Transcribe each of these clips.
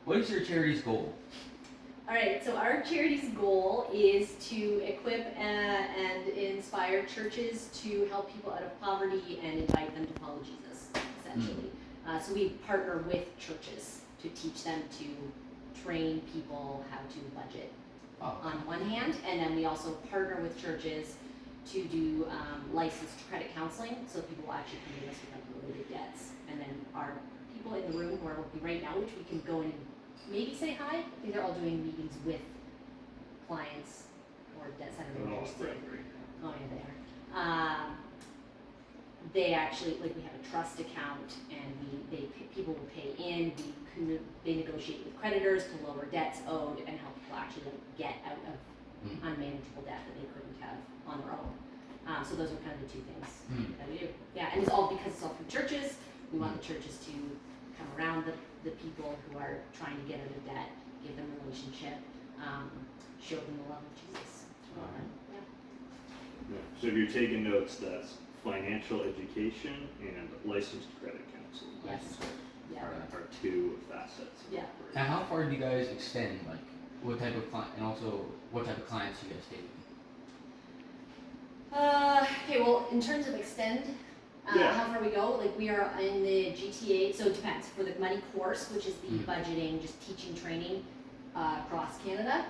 What is your charity's goal? All right, so our charity's goal is to equip and inspire churches to help people out of poverty and invite them to follow Jesus, essentially. So we partner with churches to teach them to train people how to budget on one hand, and then we also partner with churches to do licensed credit counseling, so people will actually come to us with unrelated debts. And then our people in the room who are working right now, which we can go in and maybe say hi. I think they're all doing meetings with clients or debt center managers too. Oh yeah, they are. They actually, like, we have a trust account, and people will pay in. They negotiate with creditors to lower debts owed and help people actually get out of unmanageable debt that they couldn't have on their own. So those are kind of the two things that we do. Yeah, and it's all because it's all through churches. We want the churches to come around the people who are trying to get out of debt, give them a relationship, show them the love of Jesus. Yeah. So if you're taking notes, that's financial education and licensed credit counseling. Yes. Yeah. Are two facets. Yeah. And how far do you guys extend? Like, what type of client, and also what type of clients do you guys take? Okay, well, in terms of extend, how far we go, like, we are in the GTA, so it depends. For the money course, which is the budgeting, just teaching, training across Canada,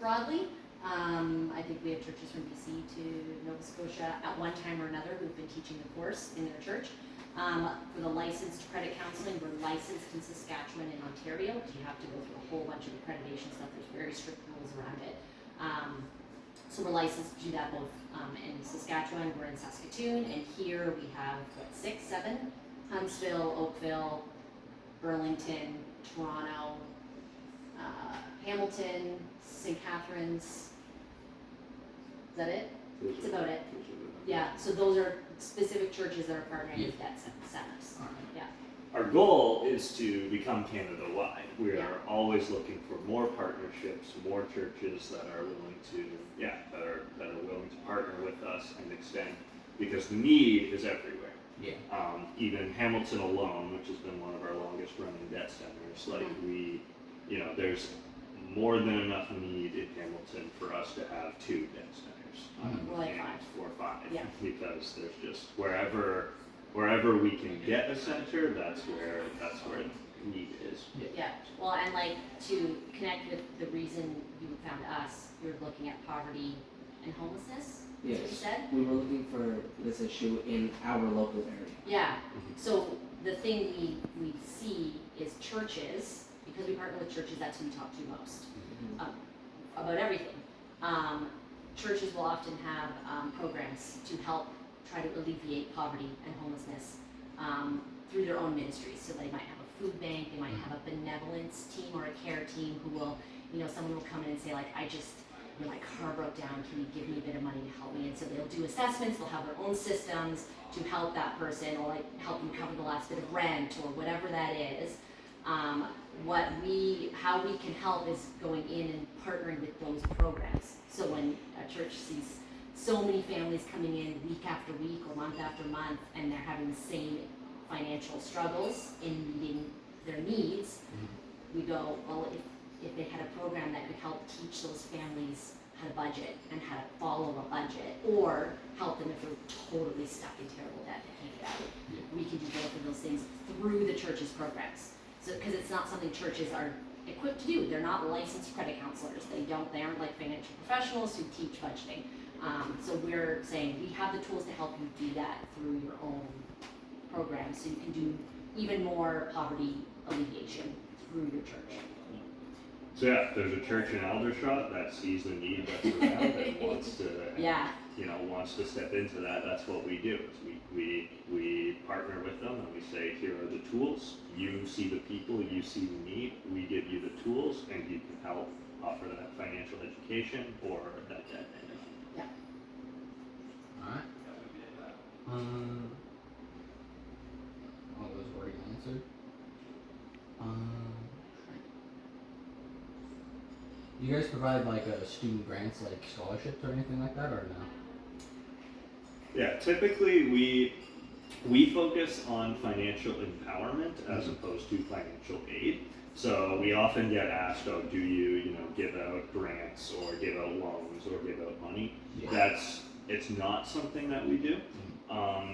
broadly. I think we have churches from BC to Nova Scotia at one time or another who've been teaching the course in their church. For the licensed credit counseling, we're licensed in Saskatchewan and Ontario, because you have to go through a whole bunch of accreditation stuff. There's very strict rules around it. So we're licensed to do that both in Saskatchewan, we're in Saskatoon, and here we have, 6, 7? Huntsville, Oakville, Burlington, Toronto, Hamilton, St. Catharines. Is that it? That's about it. Yeah, so those are specific churches that are partnering with debt centers. All right. Yeah. Our goal is to become Canada-wide. We are always looking for more partnerships, more churches that are willing to, that are willing to partner with us and extend, because the need is everywhere. Yeah. Even Hamilton alone, which has been one of our longest running debt centers, like there's more than enough need in Hamilton for us to have 2 debt centers. More like 5. 4 or 5. Yeah. Because there's just wherever we can get a center, that's where the need is. Yeah, well, and like, to connect with the reason you found us, you're looking at poverty and homelessness, is what you said? We were looking for this issue in our local area. Yeah, so the thing we see is churches, because we partner with churches, that's who we talk to most, about everything. Churches will often have programs to help try to alleviate poverty and homelessness through their own ministries. So they might have a food bank, they might have a benevolence team or a care team who will, someone will come in and say, like, my car broke down, can you give me a bit of money to help me? And so they'll do assessments, they'll have their own systems to help that person, or like help them cover the last bit of rent or whatever that is. How we can help is going in and partnering with those programs. So when a church sees so many families coming in week after week or month after month, and they're having the same financial struggles in meeting their needs, we go, well, if they had a program that could help teach those families how to budget and how to follow a budget, or help them if they're totally stuck in terrible debt and can't get out, we can do both of those things through the church's programs. So, because it's not something churches are equipped to do. They're not licensed credit counselors. They aren't like financial professionals who teach budgeting. So we're saying we have the tools to help you do that through your own program, so you can do even more poverty alleviation through your church. So if there's a church in Aldershot that sees the need that's around and wants to step into that, that's what we do. We partner with them and we say, here are the tools. You see the people, you see the need. We give you the tools, and you can help offer that financial education or that debt management. Yeah. All right. All those already answered. Do you guys provide like student grants, like scholarships or anything like that, or no? Yeah, typically we focus on financial empowerment as opposed to financial aid. So we often get asked, oh, do you give out grants or give out loans or give out money? Yeah. It's not something that we do,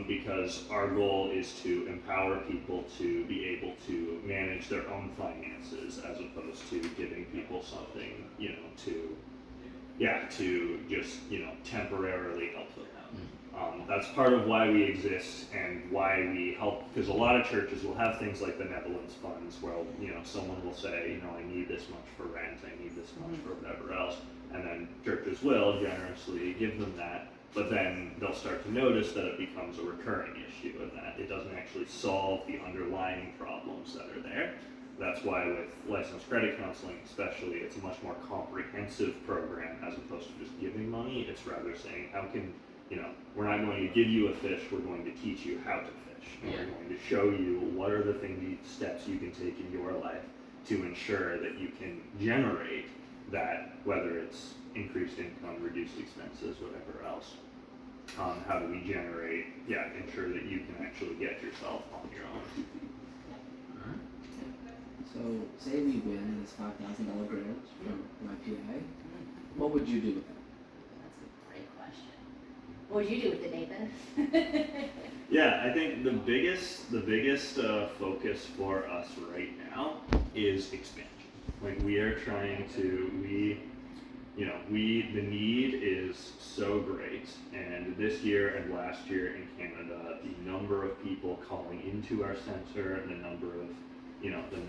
because our goal is to empower people to be able to manage their own finances as opposed to giving people something, to just, temporarily help them out. That's part of why we exist and why we help, because a lot of churches will have things like benevolence funds where, someone will say, I need this much for rent, I need this much for whatever else, and then churches will generously give them that, but then they'll start to notice that it becomes a recurring issue and that it doesn't actually solve the underlying problems that are there. That's why with licensed credit counseling especially, it's a much more comprehensive program as opposed to just giving money. It's rather saying, how can, we're not going to give you a fish, we're going to teach you how to fish. And we're going to show you what are the steps you can take in your life to ensure that you can generate that, whether it's increased income, reduced expenses, whatever else. How do we ensure that you can actually get yourself on your own? So, say we win this $5,000 grant from YPI, what would you do with it? That's a great question. What would you do with it, Nathan? Yeah, I think the biggest focus for us right now is expansion. Like we are trying to, the need is so great, and this year and last year in Canada, the number of people calling into our center and the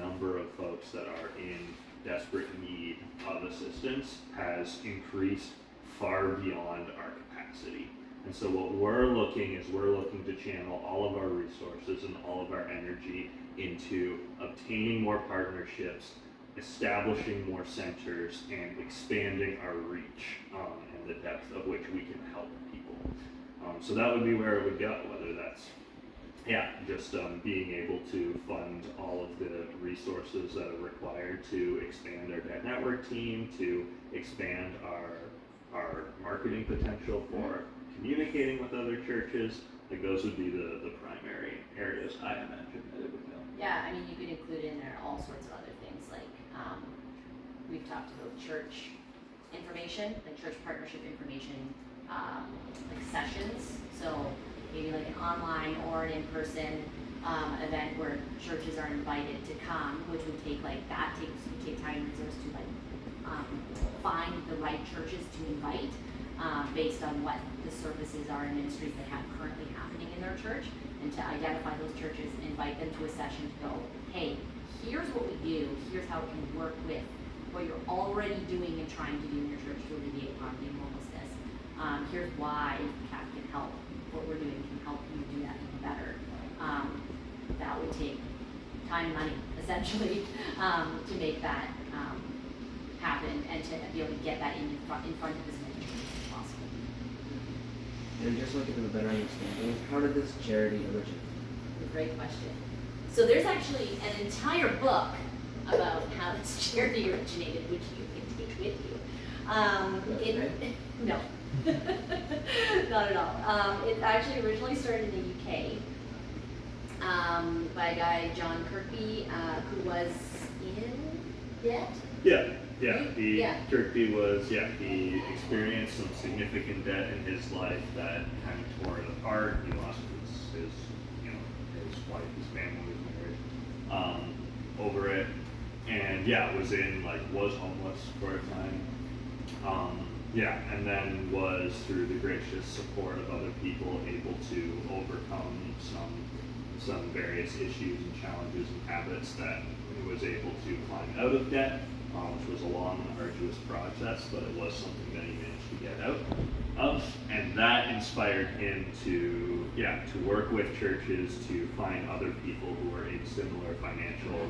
number of folks that are in desperate need of assistance has increased far beyond our capacity. And so what we're looking to channel all of our resources and all of our energy into obtaining more partnerships, establishing more centers, and expanding our reach and the depth of which we can help people. So that would be where it would go, whether that's just being able to fund all of the resources that are required to expand our debt network team, to expand our marketing potential for communicating with other churches. Like those would be the primary areas I imagine that it would go. Yeah, I mean, you could include in there all sorts of other things like we've talked about church information, like church partnership information, like sessions. So maybe like an online or an in-person event where churches are invited to come, which would take time and resource to find the right churches to invite based on what the services are and ministries they have currently happening in their church, and to identify those churches, invite them to a session to go, hey, here's what we do, here's how it can work with what you're already doing and trying to do in your church to alleviate poverty and homelessness. Here's why CAP can help. What we're doing can help you do that even better. That would take time and money, essentially, to make that happen and to be able to get that in front of as many churches as possible. And just looking for a better understanding, how did this charity originate? Great question. So there's actually an entire book about how this charity originated, which you can take with you. No, not at all. It actually originally started in the UK by a guy, John Kirkby, who was in debt. Kirkby he experienced some significant debt in his life that kind of tore it apart. He lost his wife, his family was married over it, and was homeless for a time. And then was, through the gracious support of other people, able to overcome some various issues and challenges and habits that he was able to climb out of debt, which was a long and arduous process, but it was something that he managed to get out of. And that inspired him to work with churches to find other people who were in similar financial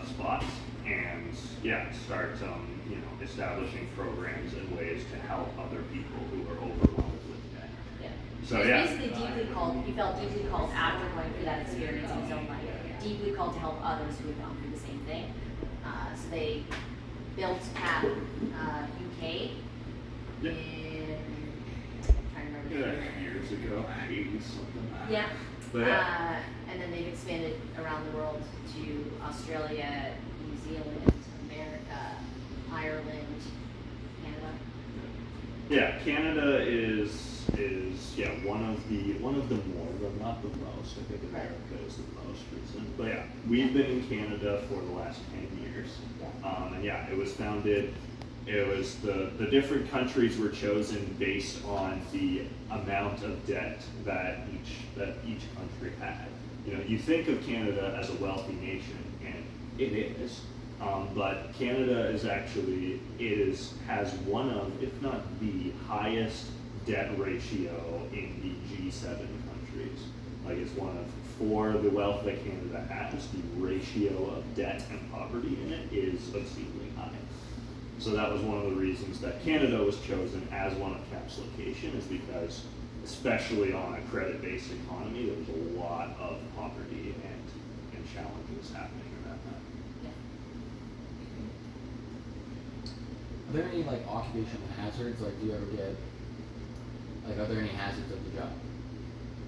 spots, and start establishing programs and ways to help other people who are overwhelmed with debt. So he felt deeply called after going through that experience in his own life, deeply called to help others who had gone through the same thing. So they built CAP UK in, I'm trying to remember. Years ago, 80 something. Yeah. And then they've expanded around the world to Australia, Zealand, America, Ireland, Canada. Yeah, Canada is one of the more, but not the most. I think America is the most recent. But yeah, we've been in Canada for the last 10 years. Yeah. And yeah, it was founded. It was the different countries were chosen based on the amount of debt that each country had. You know, you think of Canada as a wealthy nation, and it is. But Canada has one of, if not the highest debt ratio in the G7 countries. Like it's one of, for the wealth that Canada has, the ratio of debt and poverty in it is obscenely high. So that was one of the reasons that Canada was chosen as one of CAP's location, is because, especially on a credit-based economy, there was a lot of poverty and challenges happening around that. Are there any like occupational hazards? Like, do you ever get like, are there any hazards of the job?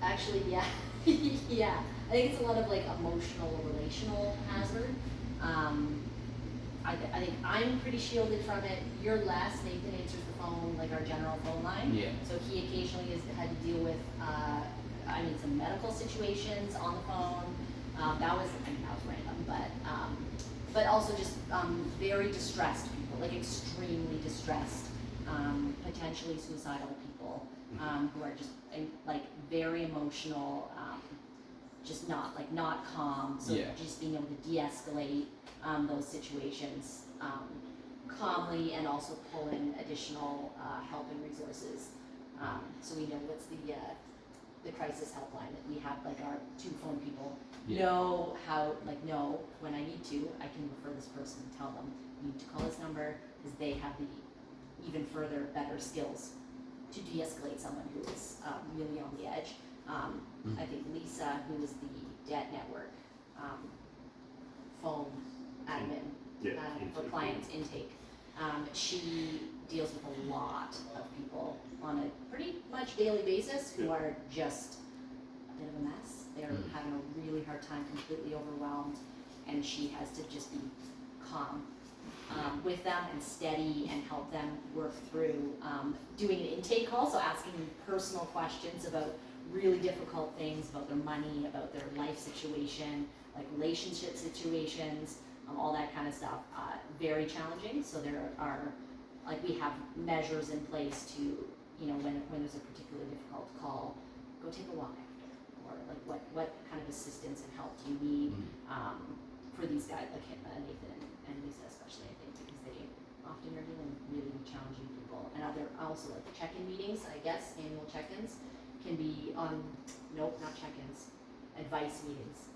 Actually, yeah. Yeah. I think it's a lot of like emotional, relational hazard. I think I'm pretty shielded from it. You're less. Nathan answers the phone, like our general phone line. Yeah. So he occasionally has had to deal with, some medical situations on the phone. That was random, but also just very distressed people, like extremely distressed, potentially suicidal people, who are just like very emotional, just not calm. So Yeah. just being able to de-escalate those situations calmly, and also pull in additional help and resources. So we know what's the crisis helpline that we have, like our 2 phone people know when I need to, I can refer this person and tell them you need to call this number, because they have the even further better skills to de-escalate someone who is really on the edge. I think Lisa, who is the debt network phone admin for clients intake, she deals with a lot of people on a pretty much daily basis who are just a bit of a mess. They're having a really hard time, completely overwhelmed, and she has to just be calm with them and steady and help them work through doing an intake call, so asking personal questions about really difficult things, about their money, about their life situation, like relationship situations, all that kind of stuff. Very challenging. So there are, like, we have measures in place to, when there's a particularly difficult call, go take a walk after, or like what kind of assistance and help do you need for these guys, like Nathan and Lisa especially, I think, because they often are dealing with really challenging people. And also like check-in meetings, I guess, annual check-ins can be on, nope, not check-ins, advice meetings.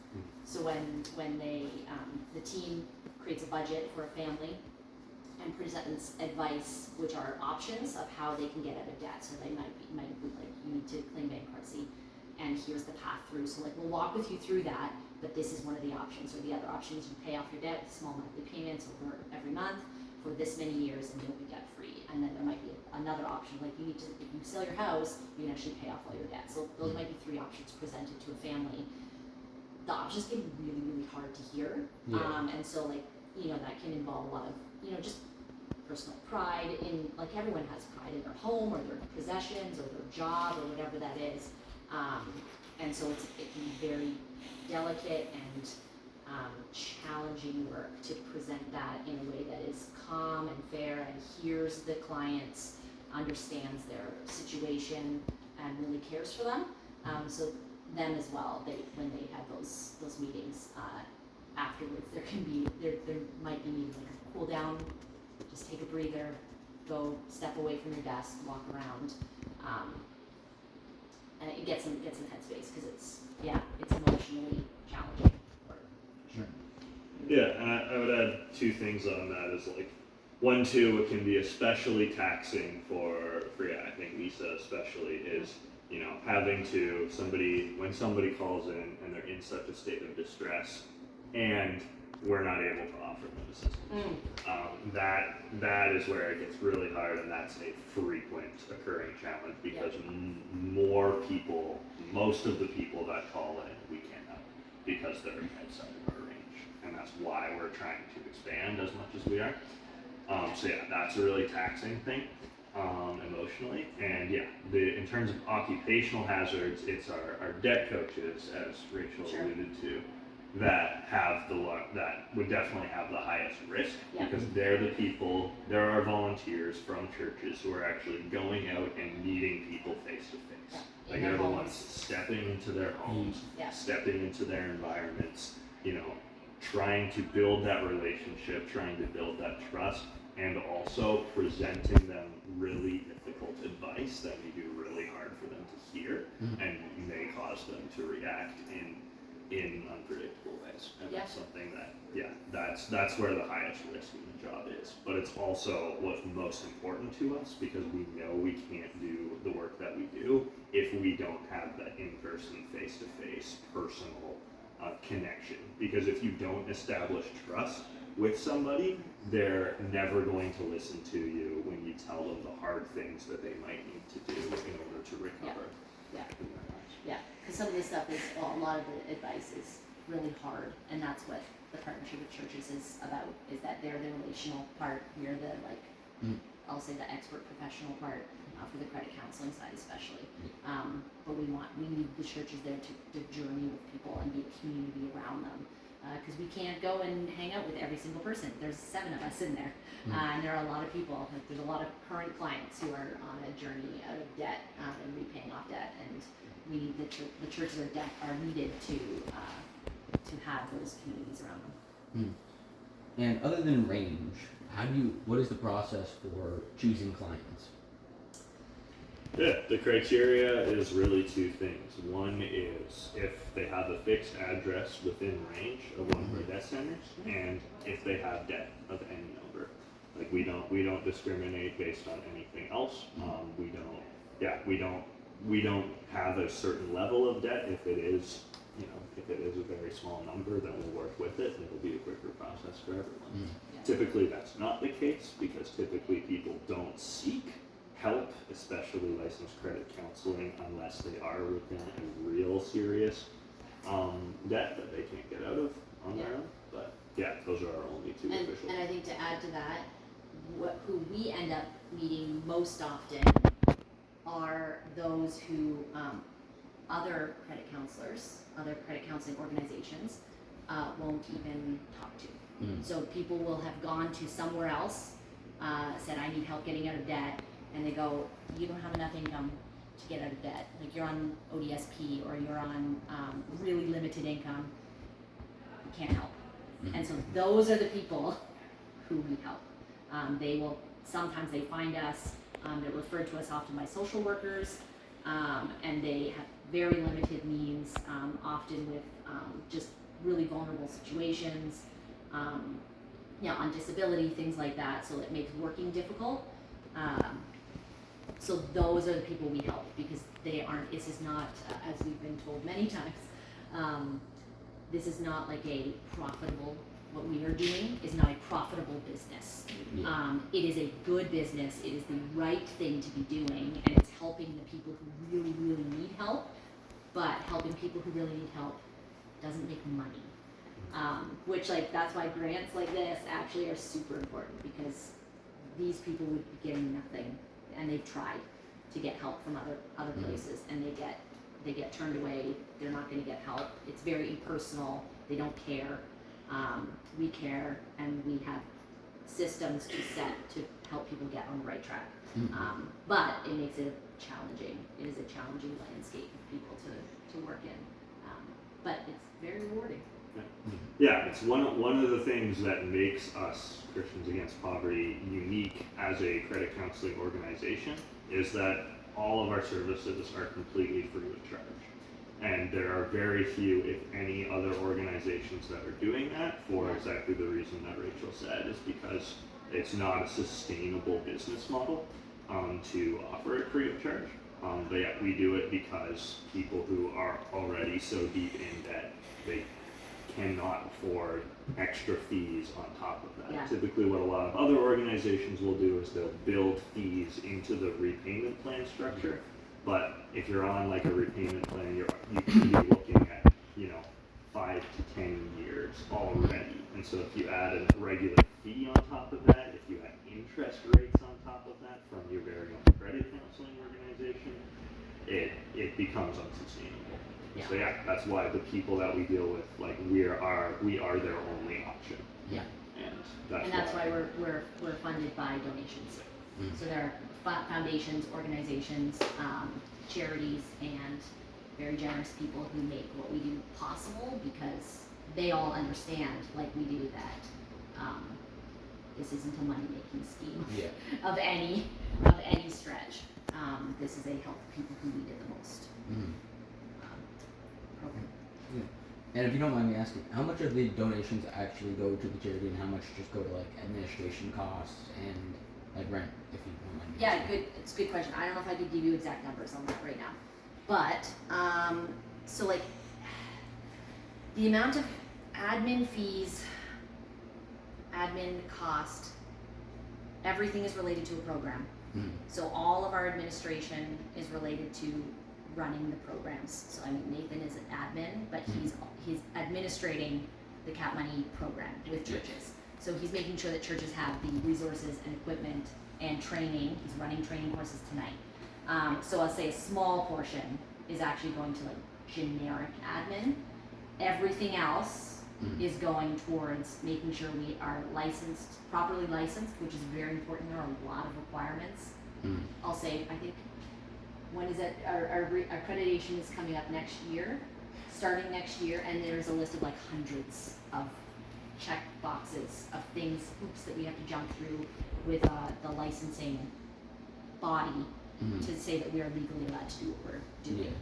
So when they, the team creates a budget for a family and presents advice, which are options of how they can get out of debt. So they might include, like, you need to claim bankruptcy, and here's the path through. So like, we'll walk with you through that, but this is one of the options. Or the other option is you pay off your debt, small monthly payments over every month for this many years, and you'll be debt free. And then there might be another option, like you need to, if you sell your house, you can actually pay off all your debt. So those might be 3 options presented to a family. The options can be really, really hard to hear. And so, like, that can involve a lot of, just personal pride in, like, everyone has pride in their home or their possessions or their job or whatever that is. And so it can be very delicate and challenging work to present that in a way that is calm and fair and hears the clients, understands their situation, and really cares for them. So them as well, when they have those meetings afterwards, there might be needing like a cool down, just take a breather, go step away from your desk, walk around, and it gets in headspace, because it's emotionally challenging. Sure. Yeah, and I would add 2 things on that. Is like, 1, 2, it can be especially taxing for I think Lisa especially is, having to when somebody calls in and they're in such a state of distress, and we're not able to offer them assistance. That is where it gets really hard, and that's a frequent occurring challenge, because most of the people that call in, we can't help because they're outside of our range. and that's why we're trying to expand as much as we are. So yeah, that's a really taxing thing, emotionally. And yeah, in terms of occupational hazards, it's our debt coaches, as Rachel Sure. alluded to, that have that would definitely have the highest risk, Yeah. because they're the people, there are volunteers from churches who are actually going out and meeting people face to face. Yeah. Like In they're their the homes. ones stepping into their homes, Yeah. stepping into their environments, you know, trying to build that relationship, trying to build that trust, and also presenting them really difficult advice that may be really hard for them to hear, and may cause them to react in unpredictable ways. And that's something that, that's where the highest risk in the job is. But it's also what's most important to us, because we know we can't do the work that we do if we don't have that in-person, face-to-face, personal connection. Because if you don't establish trust with somebody, they're never going to listen to you when you tell them the hard things that they might need to do in order to recover. Yeah. Yeah, because some of this stuff is, well, a lot of the advice is really hard, and that's what the partnership with churches is about, is that they're the relational part, we're the, like, I'll say the expert professional part, for the credit counseling side especially. But we need the churches there to journey with people and be a community around them. Because we can't go and hang out with every single person. There's 7 of us in there, and there are a lot of people. Like, there's a lot of current clients who are on a journey out of debt and repaying off debt, and we need the churches are needed to have those communities around them. And other than range, what is the process for choosing clients? Yeah, the criteria is really 2 things. One is if they have a fixed address within range of one of our debt centers, and if they have debt of any number. Like we don't discriminate based on anything else. We don't have a certain level of debt. If it is, if it is a very small number, then we'll work with it, and it'll be a quicker process for everyone. Typically, that's not the case, because typically people don't seek help, especially licensed credit counseling, unless they are within a real serious debt that they can't get out of on their own. But yeah, those are our only 2 official. And I think to add to that, who we end up meeting most often are those who other credit counselors, other credit counseling organizations won't even talk to. So people will have gone to somewhere else, said, I need help getting out of debt, and they go, you don't have enough income to get out of debt. Like, you're on ODSP, or you're on really limited income, you can't help. And so those are the people who we help. Sometimes they find us, they're referred to us often by social workers, and they have very limited means, often with just really vulnerable situations, on disability, things like that, so it makes working difficult. So those are the people we help, because this is not, as we've been told many times, this is not like a profitable, what we are doing is not a profitable business. It is a good business, it is the right thing to be doing, and it's helping the people who really, really need help, but helping people who really need help doesn't make money. Which, that's why grants like this actually are super important, because these people would be getting nothing, and they've tried to get help from other places, and they get turned away. They're not going to get help. It's very impersonal. They don't care. We care, and we have systems to set to help people get on the right track. But it makes it challenging. It is a challenging landscape for people to work in. But it's very rewarding. Yeah, it's one of the things that makes us, Christians Against Poverty, unique as a credit counseling organization, is that all of our services are completely free of charge. And there are very few, if any, other organizations that are doing that for exactly the reason that Rachel said, is because it's not a sustainable business model to offer it free of charge. But yeah, we do it because people who are already so deep in debt, they cannot afford extra fees on top of that. Yeah. Typically what a lot of other organizations will do is they'll build fees into the repayment plan structure. But if you're on like a repayment plan, you could be looking at, 5 to 10 years already. And so if you add a regular fee on top of that, if you add interest rates on top of that from your very own credit counseling organization, it becomes unsustainable. Yeah. So yeah, that's why the people that we deal with, like we are their only option. Yeah. And that's why we're funded by donations. Mm. So there are foundations, organizations, charities, and very generous people who make what we do possible, because they all understand, like we do, that this isn't a money-making scheme of any stretch. This is a help people who need it the most. Mm. Program. Yeah. And if you don't mind me asking, how much of the donations actually go to the charity, and how much just go to like administration costs and like rent, if you don't mind me Yeah, asking? it's a good question. I don't know if I could give you exact numbers on that right now, but so like the amount of admin fees, admin cost, everything is related to a program. Mm. So all of our administration is related to running the programs. So I mean, Nathan is an admin, but he's administrating the Cap Money program with churches. So he's making sure that churches have the resources and equipment and training. He's running training courses tonight. So I'll say a small portion is actually going to like generic admin. Everything else is going towards making sure we are licensed, properly licensed, which is very important. There are a lot of requirements. I'll say, I think, when is it, our accreditation is coming up next year, starting next year, and there's a list of like hundreds of check boxes of things, hoops that we have to jump through with the licensing body to say that we are legally allowed to do what we're doing.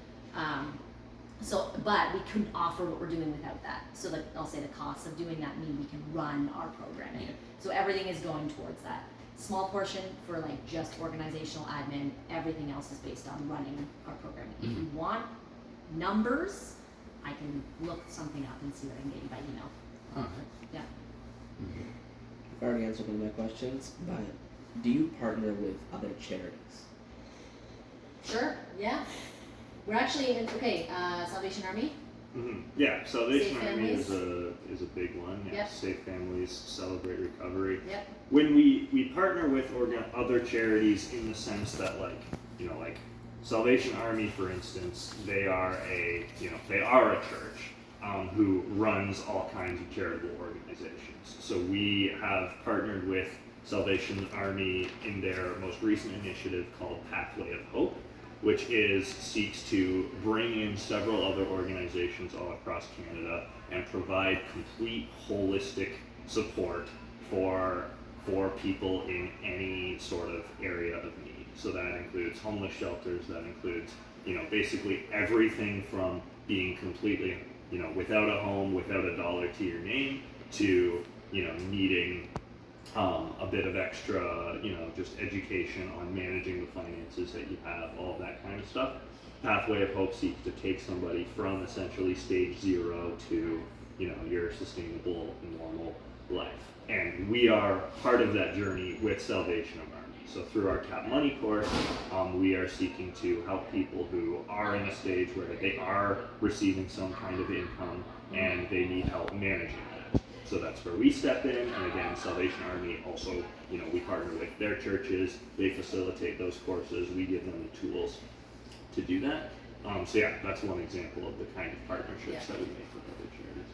But we couldn't offer what we're doing without that. So that I'll say the costs of doing that mean we can run our programming. So everything is going towards that. Small portion for like just organizational admin. Everything else is based on running our programming. If you want numbers, I can look something up and see what I can get you by email. Alright. Yeah. I've already answered one of my questions, but do you partner with other charities? Sure. Yeah. We're actually in Salvation Army. Yeah, Salvation Safe Army Families. is a big one. Yeah, Yep. Safe Families, Celebrate Recovery. Yep. When we partner with other charities in the sense that like Salvation Army, for instance, they are a church who runs all kinds of charitable organizations. So we have partnered with Salvation Army in their most recent initiative called Pathway of Hope, which seeks to bring in several other organizations all across Canada and provide complete holistic support for people in any sort of area of need. So that includes homeless shelters, that includes, basically everything from being completely, without a home, without a dollar to your name, to, needing a bit of extra, just education on managing the finances that you have, all of that kind of stuff. Pathway of Hope seeks to take somebody from essentially stage 0 to, your sustainable, normal life. And we are part of that journey with Salvation Army. So through our Cap Money course, we are seeking to help people who are in a stage where they are receiving some kind of income and they need help managing that. So that's where we step in, and again, Salvation Army also, we partner with their churches, they facilitate those courses, we give them the tools to do that. So yeah, that's one example of the kind of partnerships that we make with other charities.